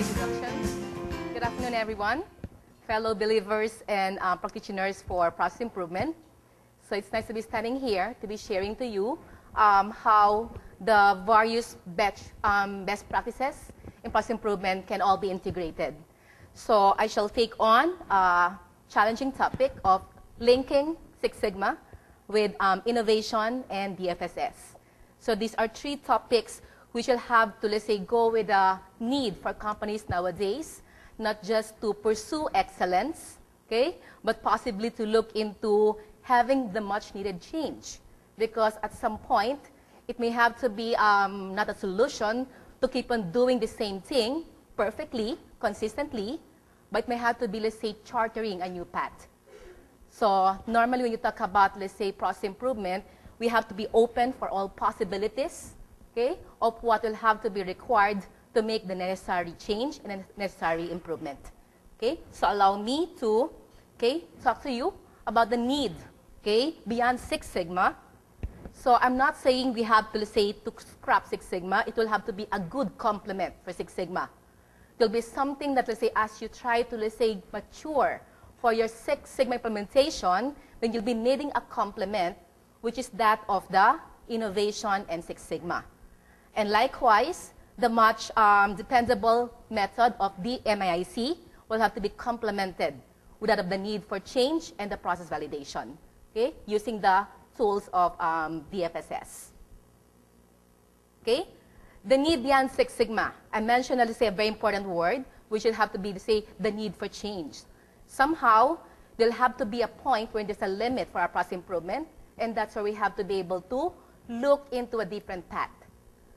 introduction. Good afternoon, everyone, fellow believers and practitioners for process improvement. So it's nice to be standing here to be sharing to you how the various best practices in process improvement can all be integrated. So I shall take on a challenging topic of linking Six Sigma with innovation and DFSS. So these are three topics which will have to, let's say, go with the need for companies nowadays, not just to pursue excellence, okay, but possibly to look into having the much needed change. Because at some point, it may have to be not a solution to keep on doing the same thing perfectly, consistently, but it may have to be, let's say, chartering a new path. So normally when you talk about, let's say, process improvement, we have to be open for all possibilities, okay, of what will have to be required to make the necessary change and the necessary improvement. Okay? So allow me to, okay, talk to you about the need, okay, beyond Six Sigma. So I'm not saying we have to, let's say, to scrap Six Sigma. It will have to be a good complement for Six Sigma. It will be something that, let's say, as you try to, let's say, mature for your Six Sigma implementation, then you'll be needing a complement, which is that of the innovation and Six Sigma. And likewise, the much dependable method of the MIIC will have to be complemented with that of the need for change and the process validation, okay, using the tools of DFSS. Okay? The need beyond Six Sigma. I mentioned, let's say, a very important word, which will have to be, to say, the need for change. Somehow, there'll have to be a point where there's a limit for our process improvement, and that's where we have to be able to look into a different path.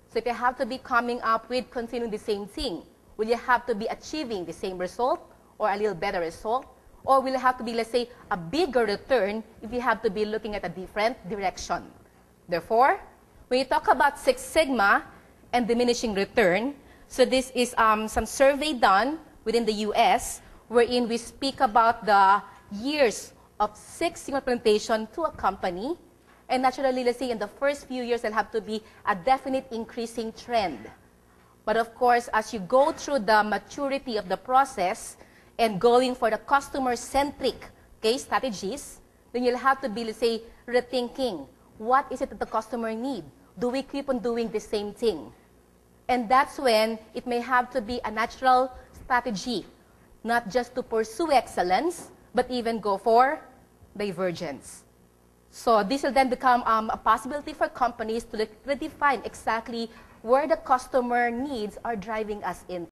So if you have to be coming up with continuing the same thing, will you have to be achieving the same result or a little better result? Or will it have to be, let's say, a bigger return if you have to be looking at a different direction? Therefore, when you talk about Six Sigma and diminishing return, so this is some survey done within the US wherein we speak about the years of Six Sigma implementation to a company. And naturally, let's say in the first few years, there'll have to be a definite increasing trend. But of course, as you go through the maturity of the process and going for the customer-centric case strategies, then you'll have to be, let's say, rethinking what is it that the customer needs? Do we keep on doing the same thing? And that's when it may have to be a natural strategy, not just to pursue excellence, but even go for divergence. So this will then become a possibility for companies to redefine exactly where the customer needs are driving us in.